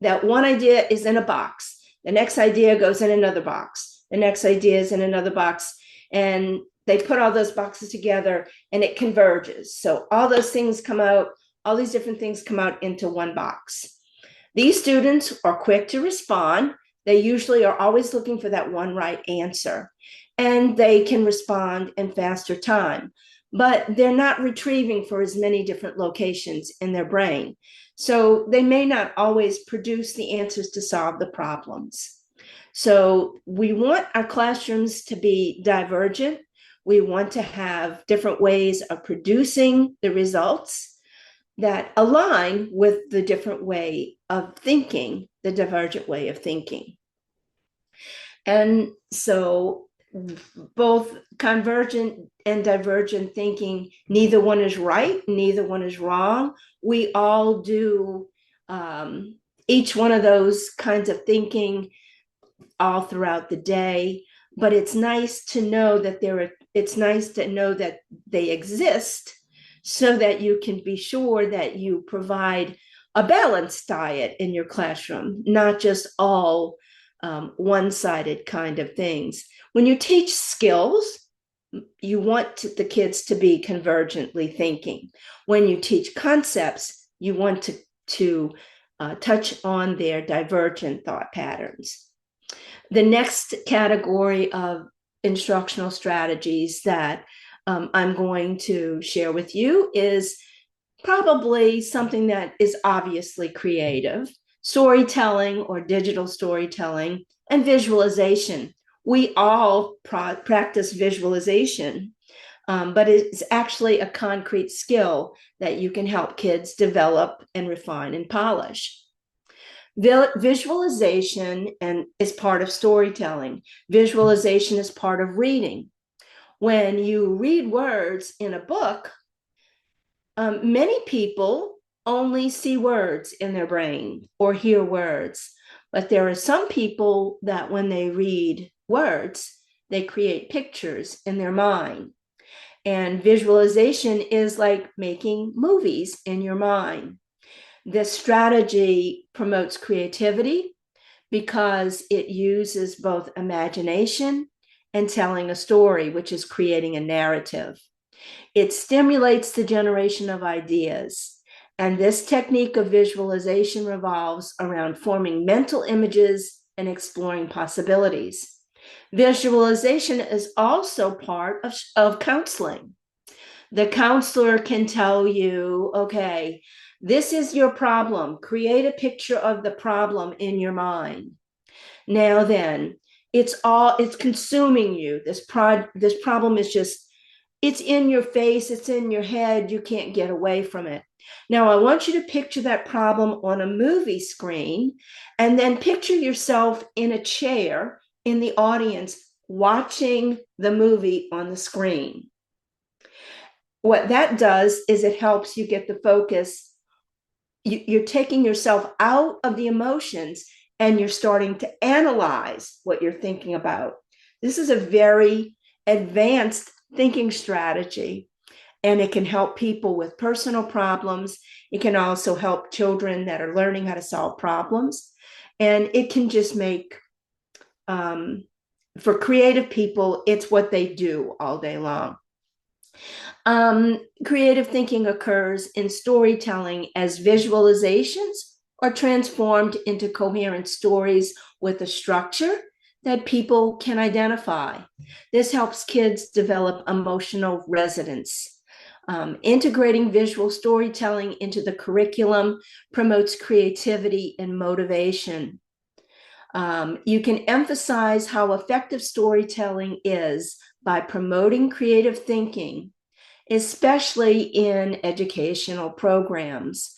That one idea is in a box. The next idea goes in another box. The next idea is in another box. And they put all those boxes together and it converges. So all those things come out, all these different things come out into one box. These students are quick to respond. They usually are always looking for that one right answer, and they can respond in faster time, but they're not retrieving for as many different locations in their brain. So they may not always produce the answers to solve the problems. So we want our classrooms to be divergent. We want to have different ways of producing the results that align with the different way of thinking, the divergent way of thinking. And so both convergent and divergent thinking, neither one is right, neither one is wrong. We all do each one of those kinds of thinking all throughout the day, but it's nice to know that they exist, so that you can be sure that you provide a balanced diet in your classroom, not just all one-sided kind of things. When you teach skills, you want the kids to be convergently thinking. When you teach concepts, you want to touch on their divergent thought patterns. The next category of instructional strategies that I'm going to share with you is probably something that is obviously creative: storytelling or digital storytelling, and visualization. We all practice visualization, but it's actually a concrete skill that you can help kids develop and refine and polish. Visualization is part of storytelling. Visualization is part of reading. When you read words in a book, many people only see words in their brain or hear words, but there are some people that when they read words, they create pictures in their mind. And visualization is like making movies in your mind. This strategy promotes creativity because it uses both imagination and telling a story, which is creating a narrative. It stimulates the generation of ideas. And this technique of visualization revolves around forming mental images and exploring possibilities. Visualization is also part of counseling. The counselor can tell you, okay, this is your problem. Create a picture of the problem in your mind. Now then, it's consuming you. This problem is just it's in your face, it's in your head, you can't get away from it. Now, I want you to picture that problem on a movie screen, and then picture yourself in a chair in the audience watching the movie on the screen. What that does is it helps you get the focus. You're taking yourself out of the emotions and you're starting to analyze what you're thinking about. This is a very advanced thinking strategy, and it can help people with personal problems. It can also help children that are learning how to solve problems. And it can just make, for creative people, it's what they do all day long. Creative thinking occurs in storytelling as visualizations are transformed into coherent stories with a structure that people can identify. This helps kids develop emotional resonance. Integrating visual storytelling into the curriculum promotes creativity and motivation. You can emphasize how effective storytelling is by promoting creative thinking, especially in educational programs,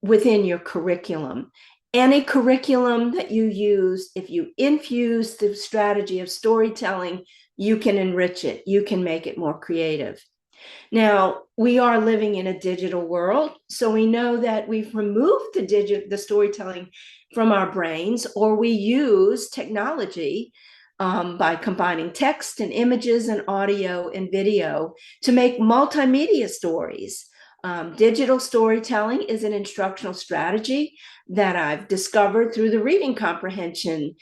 within your curriculum. Any curriculum that you use, if you infuse the strategy of storytelling, you can enrich it, you can make it more creative. Now, we are living in a digital world, so we know that we've removed the storytelling from our brains, or we use technology by combining text and images and audio and video to make multimedia stories. Digital storytelling is an instructional strategy that I've discovered through the reading comprehension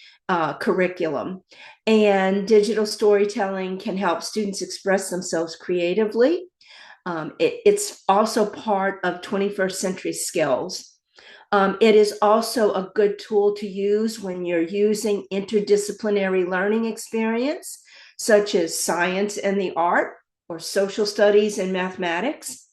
curriculum. And digital storytelling can help students express themselves creatively. It's also part of 21st century skills. It is also a good tool to use when you're using interdisciplinary learning experience, such as science and the art, or social studies and mathematics.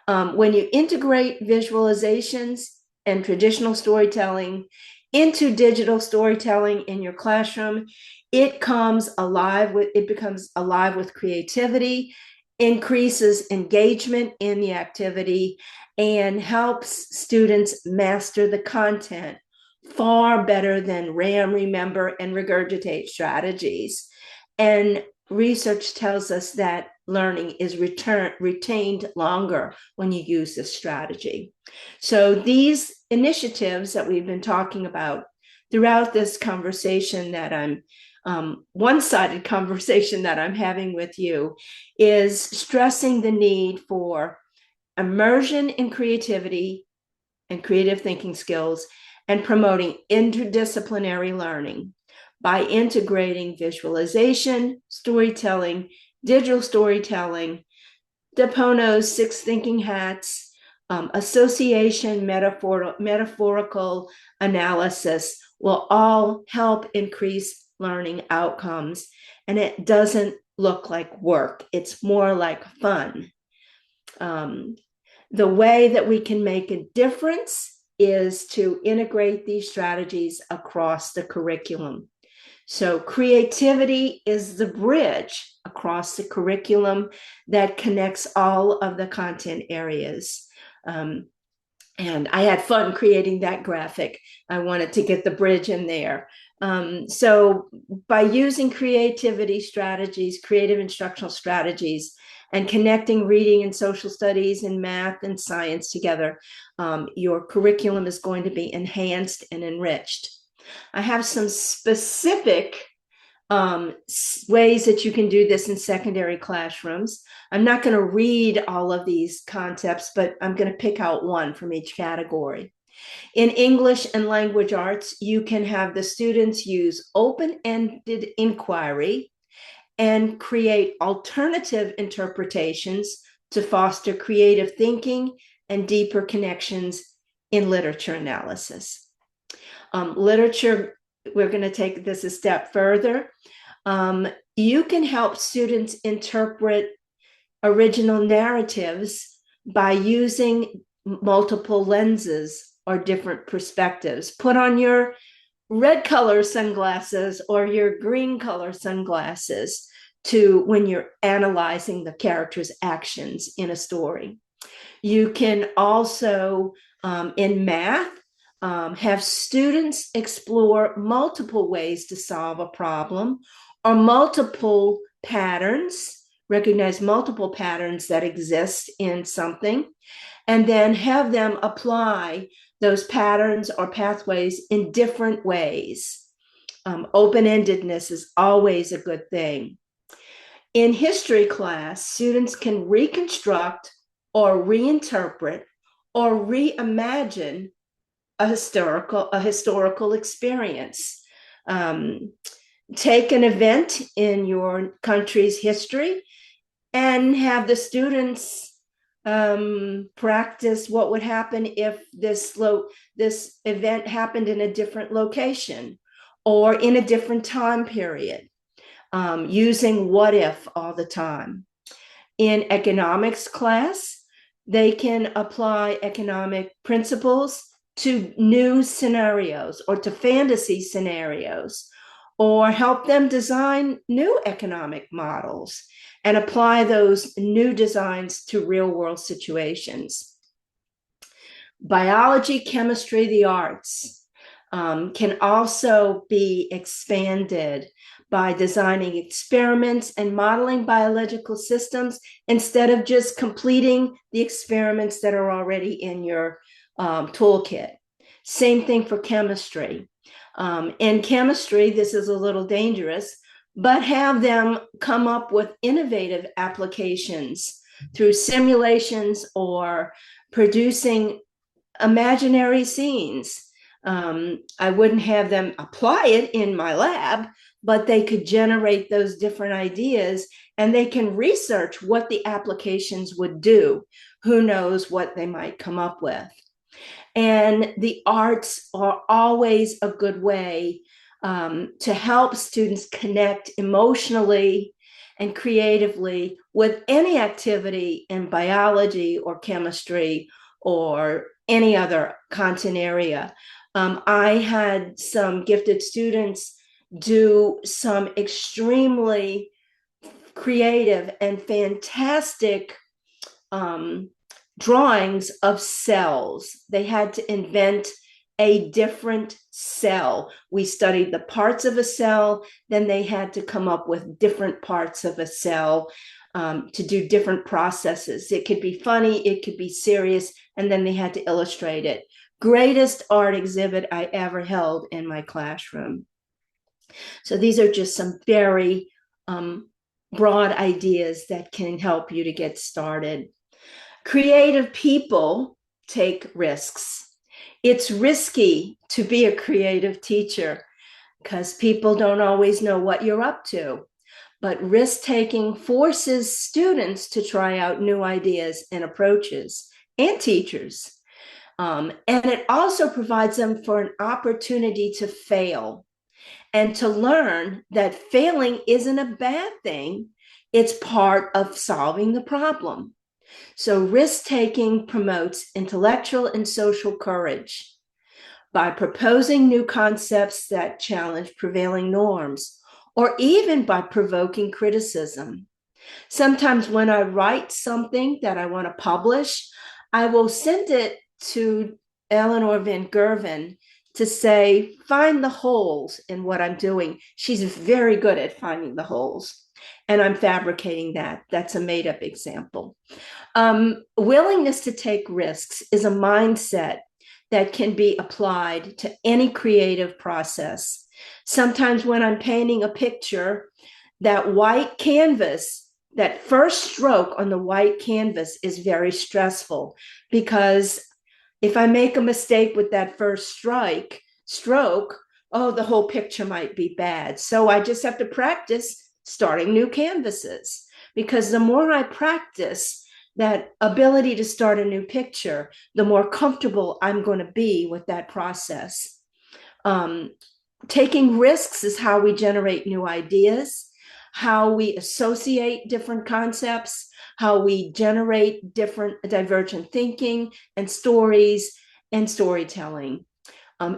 When you integrate visualizations and traditional storytelling into digital storytelling in your classroom, it becomes alive with creativity, increases engagement in the activity, and helps students master the content far better than remember, and regurgitate strategies. And research tells us that learning is retained longer when you use this strategy. So these initiatives that we've been talking about throughout this conversation that I'm one-sided conversation that I'm having with you is stressing the need for immersion in creativity and creative thinking skills, and promoting interdisciplinary learning by integrating visualization, storytelling, digital storytelling, DePono's 6 thinking hats, association, metaphorical analysis will all help increase learning outcomes. And it doesn't look like work, it's more like fun. The way that we can make a difference is to integrate these strategies across the curriculum. So creativity is the bridge across the curriculum that connects all of the content areas. And I had fun creating that graphic. I wanted to get the bridge in there. So by using creativity strategies, creative instructional strategies, and connecting reading and social studies and math and science together, your curriculum is going to be enhanced and enriched. I have some specific ways that you can do this in secondary classrooms. I'm not going to read all of these concepts, but I'm going to pick out one from each category. In English and language arts, you can have the students use open-ended inquiry and create alternative interpretations to foster creative thinking and deeper connections in literature analysis. Literature, we're going to take this a step further. You can help students interpret original narratives by using multiple lenses or different perspectives. Put on your red color sunglasses or your green color sunglasses to when you're analyzing the character's actions in a story. You can also, in math, have students explore multiple ways to solve a problem or multiple patterns, recognize multiple patterns that exist in something, and then have them apply those patterns or pathways in different ways. Open-endedness is always a good thing. In history class, students can reconstruct or reinterpret or reimagine a historical experience. Take an event in your country's history and have the students practice what would happen if this event happened in a different location or in a different time period, using what if all the time. In economics class, they can apply economic principles to new scenarios or to fantasy scenarios, or help them design new economic models and apply those new designs to real-world situations. Biology, chemistry, the arts can also be expanded by designing experiments and modeling biological systems instead of just completing the experiments that are already in your toolkit. Same thing for chemistry. In chemistry, this is a little dangerous, but have them come up with innovative applications through simulations or producing imaginary scenes. I wouldn't have them apply it in my lab, but they could generate those different ideas and they can research what the applications would do. Who knows what they might come up with. And the arts are always a good way to help students connect emotionally and creatively with any activity in biology or chemistry or any other content area. I had some gifted students do some extremely creative and fantastic drawings of cells. They had to invent a different cell. We studied the parts of a cell, then they had to come up with different parts of a cell to do different processes. It could be funny, it could be serious, and then they had to illustrate it. Greatest art exhibit I ever held in my classroom. So these are just some very broad ideas that can help you to get started. Creative people take risks. It's risky to be a creative teacher because people don't always know what you're up to. But risk-taking forces students to try out new ideas and approaches, and teachers. And it also provides them for an opportunity to fail and to learn that failing isn't a bad thing. It's part of solving the problem. So risk-taking promotes intellectual and social courage by proposing new concepts that challenge prevailing norms, or even by provoking criticism. Sometimes when I write something that I want to publish, I will send it to Eleanor Van Gerven to say, find the holes in what I'm doing. She's very good at finding the holes. And I'm fabricating that. That's a made-up example. Willingness to take risks is a mindset that can be applied to any creative process. Sometimes when I'm painting a picture, that white canvas, that first stroke on the white canvas is very stressful, because if I make a mistake with that first stroke, oh, the whole picture might be bad. So I just have to practice starting new canvases, because the more I practice that ability to start a new picture, the more comfortable I'm going to be with that process. Taking risks is how we generate new ideas, how we associate different concepts, how we generate different divergent thinking and stories and storytelling.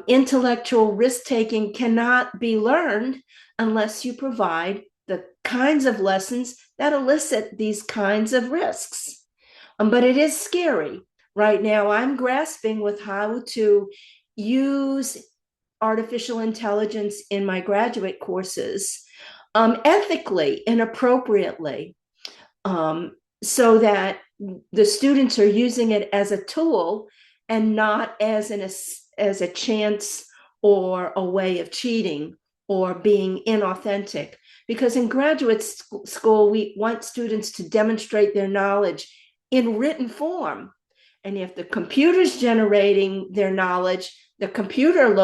Intellectual risk-taking cannot be learned unless you provide the kinds of lessons that elicit these kinds of risks. But it is scary. Right now, I'm grasping with how to use artificial intelligence in my graduate courses ethically and appropriately, so that the students are using it as a tool and not as a chance or a way of cheating or being inauthentic. Because in graduate school, we want students to demonstrate their knowledge in written form. And if the computer's generating their knowledge, the computer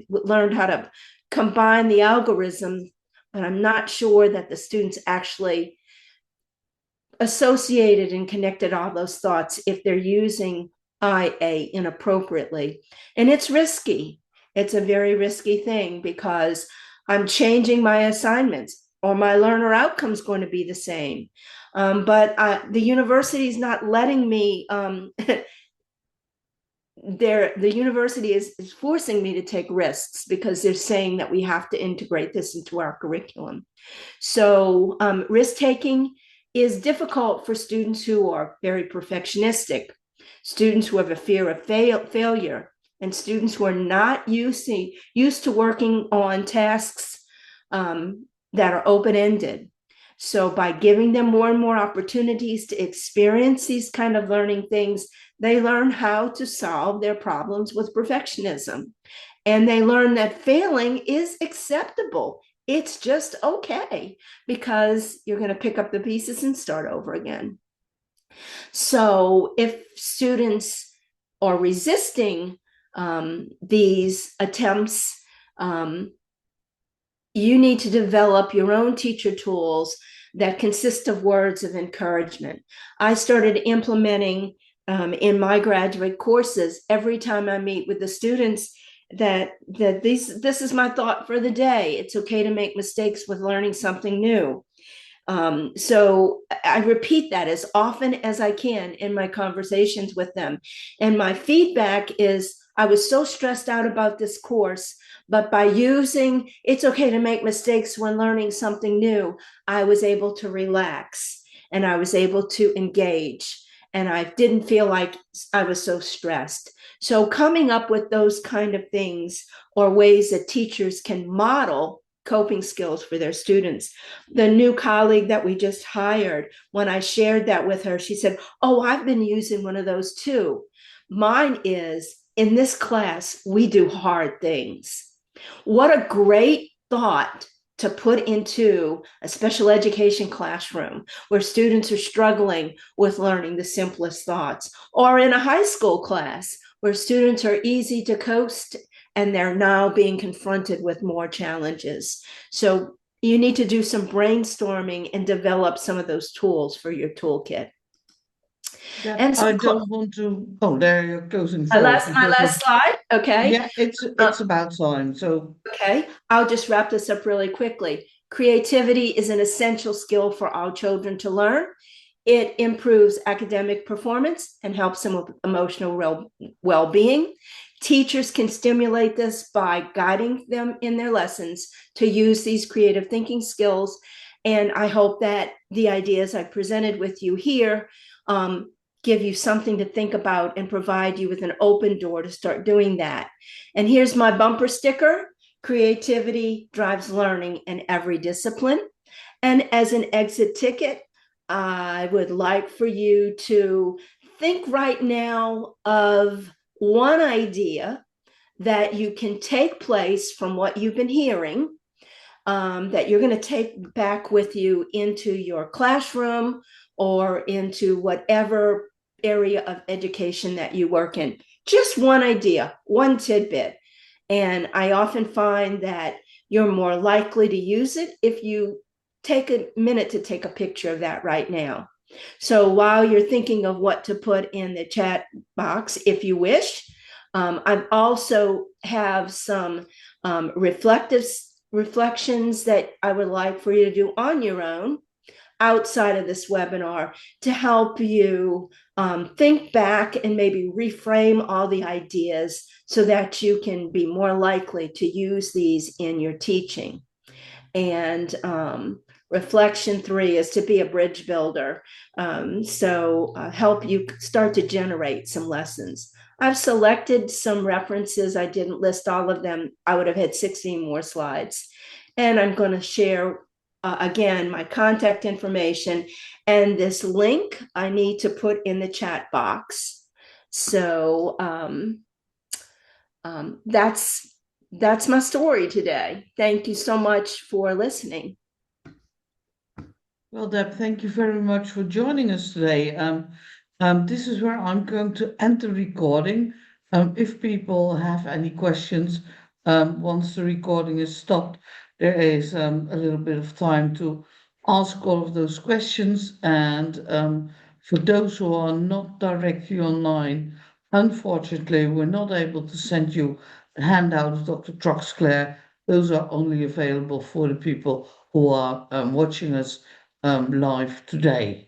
learned how to combine the algorithm, but I'm not sure that the students actually associated and connected all those thoughts if they're using IA inappropriately. And it's risky. It's a very risky thing because I'm changing my assignments, or my learner outcome's going to be the same. But the university is not letting me, the university is forcing me to take risks because they're saying that we have to integrate this into our curriculum. So risk-taking is difficult for students who are very perfectionistic, students who have a fear of failure, and students who are not used to working on tasks that are open-ended. So by giving them more and more opportunities to experience these kind of learning things, they learn how to solve their problems with perfectionism. And they learn that failing is acceptable. It's just okay, because you're going to pick up the pieces and start over again. So if students are resisting these attempts, you need to develop your own teacher tools that consist of words of encouragement. I started implementing in my graduate courses, every time I meet with the students, that this is my thought for the day. It's okay to make mistakes with learning something new. So I repeat that as often as I can in my conversations with them. And my feedback is, I was so stressed out about this course, but by using it's okay to make mistakes when learning something new, I was able to relax and I was able to engage, and I didn't feel like I was so stressed. So coming up with those kind of things or ways that teachers can model coping skills for their students. The new colleague that we just hired, when I shared that with her, she said, "Oh, I've been using one of those too." Mine is, in this class, we do hard things. What a great thought to put into a special education classroom where students are struggling with learning the simplest thoughts, or in a high school class where students are easy to coast and they're now being confronted with more challenges. So you need to do some brainstorming and develop some of those tools for your toolkit. Yeah, And so I don't want to. Oh, there you're closing my short my because last slide. Okay. yeah, it's about time. So Okay, I'll just wrap this up really quickly. Creativity is an essential skill for all children to learn. It improves academic performance and helps them with emotional well-being. Teachers can stimulate this by guiding them in their lessons to use these creative thinking skills. And I hope that the ideas I presented with you here give you something to think about and provide you with an open door to start doing that. And here's my bumper sticker: creativity drives learning in every discipline. And as an exit ticket, I would like for you to think right now of one idea that you can take place from what you've been hearing, that you're going to take back with you into your classroom or into whatever area of education that you work in. Just one idea, one tidbit. And I often find that you're more likely to use it if you take a minute to take a picture of that right now. So while you're thinking of what to put in the chat box, if you wish, I also have some reflections that I would like for you to do on your own. outside of this webinar to help you think back and maybe reframe all the ideas so that you can be more likely to use these in your teaching. And reflection 3 is to be a bridge builder. So help you start to generate some lessons. I've selected some references. I didn't list all of them. I would have had 16 more slides. And I'm going to share, again, my contact information and this link I need to put in the chat box. So that's my story today. Thank you so much for listening. Well, Deb, thank you very much for joining us today. This is where I'm going to end the recording. If people have any questions, once the recording is stopped, there is a little bit of time to ask all of those questions. And for those who are not directly online, unfortunately, we're not able to send you a handout of Dr. Troxclair. Those are only available for the people who are watching us live today.